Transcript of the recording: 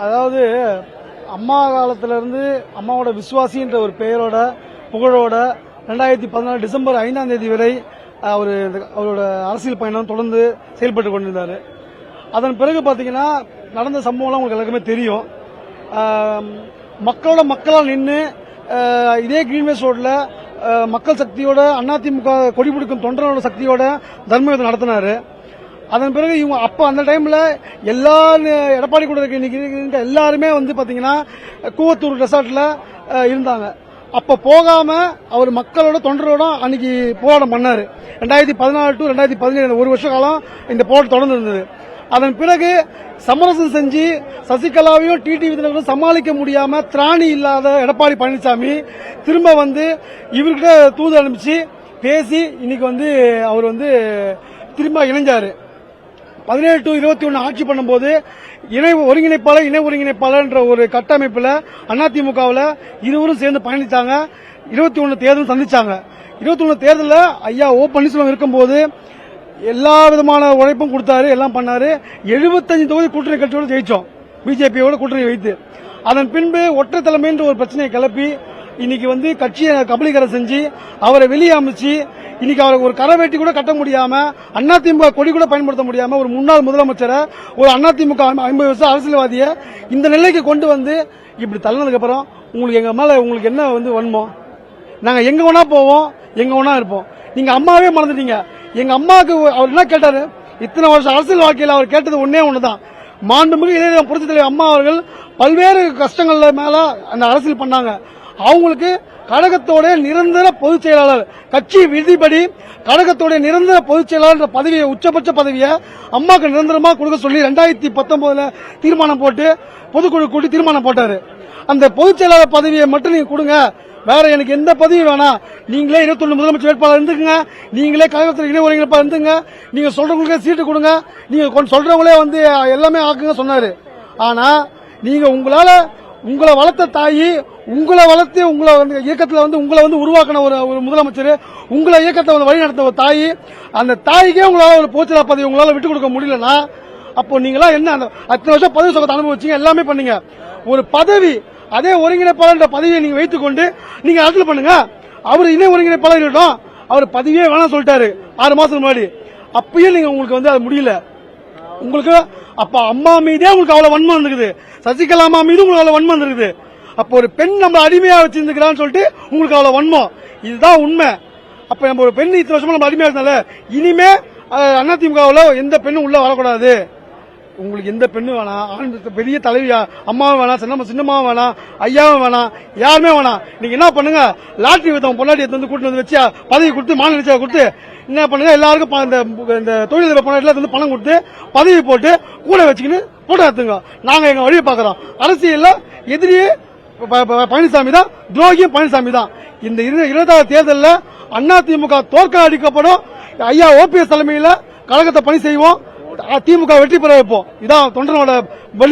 அதாவது அம்மா காலத்திலிருந்து அம்மாவோட விசுவாசின்ற ஒரு பெயரோட புகழோட 2014 டிசம்பர் 5ஆம் தேதி வரை அவரோட அரசியல் பயணம் தொடர்ந்து செயல்பட்டு கொண்டிருந்தார். அதன் பிறகு பார்த்தீங்கன்னா நடந்த சம்பவம்லாம் உங்களுக்கு எல்லாருக்குமே தெரியும். மக்களால் நின்று இதே கிரீன்வேஸ் ரோட்ல மக்கள் சக்தியோட அதிமுக கொடி பிடிக்கும் தொண்டரோட சக்தியோட தர்மயுத்தம் நடத்தினாரு. அதன் பிறகு இவங்க அப்ப அந்த டைம்ல எல்லா எடப்பாடி கூட இருக்க எல்லாருமே வந்து பாத்தீங்கன்னா கூவத்தூர் ரெசார்ட்ல இருந்தாங்க. அப்ப போகாம அவர் மக்களோட தொண்டரோட அன்னைக்கு போராட்டம் பண்ணாரு. 2014 டு 2017 ஒரு வருஷ காலம் இந்த போராட்டம் தொடர்ந்து இருந்தது. அதன் பிறகு சமரசம் செஞ்சு சசிகலாவையும் டிடிவி சமாளிக்க முடியாம திராணி இல்லாத எடப்பாடி பழனிசாமி திரும்ப வந்து இவர்கிட்ட தூது அனுப்பிச்சு பேசி இன்னைக்கு வந்து அவர் வந்து திரும்ப இணைஞ்சாரு. 17 டு 21 ஆட்சி பண்ணும்போது இணை ஒருங்கிணைப்பாளர் என்ற ஒரு கட்டமைப்புல அதிமுகவில் இருவரும் சேர்ந்து பயணித்தாங்க. 21 தேர்தல் சந்திச்சாங்க. 21 தேர்தலில் ஐயா ஓ பன்னீர்செல்வம் இருக்கும்போது எல்லா விதமான உழைப்பும் கொடுத்தாரு, எல்லாம் பண்ணாரு. 75 தொகுதி கூட்டணி கட்சியோடு ஜெயிச்சோம், பிஜேபியோட கூட்டணி வைத்து. அதன் பின்பு ஒற்றை தலைமை என்ற ஒரு பிரச்சனையை கிளப்பி இன்னைக்கு வந்து கட்சியை கபலீகரம் செஞ்சு அவரை வெளியே அமைச்சு இன்னைக்கு அவருக்கு ஒரு கரை வெட்டி கூட கட்ட முடியாம அதிமுக கொடி கூட பயன்படுத்த முடியாம ஒரு முன்னாள் முதலமைச்சரை ஒரு அதிமுக 50 வருஷம் அரசியல்வாதியை இந்த நிலைக்கு கொண்டு வந்து இப்படி தள்ளினதுக்கு அப்புறம் உங்களுக்கு எங்க மேல உங்களுக்கு என்ன வந்து வன்மம்? நாங்க எங்க வேணா போவோம், எங்க வேணா இருப்போம். நீங்க அம்மாவே மறந்துட்டீங்க. எங்க அம்மாவுக்கு அவர் என்ன கேட்டாரு? இத்தனை வருஷம் அரசியல் வாழ்க்கையில் அவர் கேட்டது ஒண்ணுதான். மாண்புமிகு இளைஞர் புரட்சித் தலைவர் அம்மா அவர்கள் பல்வேறு கஷ்டங்கள்ல மேல அந்த அரசியல் பண்ணாங்க. அவங்களுக்கு கழகத்தோட நிரந்தர பொதுச் செயலாளர் கட்சி விதிப்படி கழகத்தோட நிரந்தர பொதுச் செயலாளர் பதவியை உச்சபட்ச பதவியை அம்மாக்கு நிரந்தரமா கொடுக்க சொல்லி 2019 தீர்மானம் போட்டு பொதுக்குழு கூட்டி தீர்மானம் போட்டாரு. அந்த பொதுச் செயலாளர் பதவியை மட்டும் நீங்க கொடுங்க, வேற எனக்கு எந்த பதவி வேணாம். நீங்களே 21 முதலமைச்சர் வேட்பாளர் இருந்துக்குங்க, நீங்களே கழகத்தில் இணை ஒருங்கிணைப்பாளர் இருந்துங்க, நீங்க சொல்றவங்களுக்கு சீட்டு கொடுங்க, நீங்க சொல்றவங்களே வந்து எல்லாமே ஆக்குங்க சொன்னாரு. ஆனா நீங்க உங்களை வளர்த்த தாயி, உங்களை வளர்த்து உங்களை வந்து இயக்கத்தில் வந்து உங்களை வந்து உருவாக்கின ஒரு முதலமைச்சர், உங்களை இயக்கத்தை வந்து வழி நடத்த ஒரு தாய், அந்த தாய்க்கே உங்களால ஒரு பொதுச்செயலாளர் பதவி உங்களால விட்டு கொடுக்க முடியலன்னா அப்போ நீங்களா என்ன அந்த அத்தனை வருஷம் பதவி சுகத்தை அனுபவிச்சீங்க, எல்லாமே பண்ணீங்க. ஒரு பதவி அதே ஒருங்கிணைப்பாளர் பதவியை நீங்க வைத்துக் கொண்டு நீங்க அரசியல் பண்ணுங்க. அவர் இணை ஒருங்கிணைப்பாளர் இருக்கட்டும், அவர் பதவியே வேணாம் சொல்லிட்டாரு 6 மாசத்துக்கு முன்னாடி. அப்பயும் நீங்க உங்களுக்கு வந்து அது முடியல. உங்களுக்கு அப்ப அம்மா மீதே உங்களுக்கு அவ்வளவு வன்மம் இருக்குது, சசிகலா அம்மா மீது உங்களுக்கு அவ்வளவு வன்மம் இருக்குது. அப்போ ஒரு பெண் நம்ம அடிமையா வச்சிருந்துக்கிறான்னு சொல்லிட்டு உங்களுக்கு அவ்வளவு வன்மம். இதுதான் உண்மை. அப்ப நம்ம ஒரு பெண் இத்தனை வருஷமா நம்ம அடிமையா இருந்தால இனிமே அதிமுகவில் எந்த பெண்ணும் உள்ள வரக்கூடாது. உங்களுக்கு எந்த பெண்ணும் வேணாம், பெரிய தலைவியா அம்மாவும் வேணாம், சின்னம்மாவும் வேணாம், ஐயாவும் வேணாம், யாருமே வேணாம். நீங்க என்ன பண்ணுங்க, லாட்டரி வித்தவங்க பொன்னாடி வந்து கூட்டு வந்து வச்சு பதவி கொடுத்து மாநில நிச்சயம் கொடுத்து என்ன பண்ணுங்க, எல்லாருக்கும் இந்த தொழில் பொன்னாடில வந்து பணம் கொடுத்து பதவி போட்டு கூட வச்சுக்கின்னு போட்டோ எடுத்துங்க. நாங்க எங்க வழியை பாக்குறோம். அரசியல்ல எதிரியே பழனிசாமி தான், துரோகியும் பழனிசாமி தான். இந்த 26 தேர்தலில் அதிமுக தோற்க அடிக்கப்படும். ஐயா ஓபிஎஸ் தலைமையில் கழகத்தை பணி செய்வோம், திமுக வெற்றி பெற வைப்போம். இதான் தொண்டனோட பலி.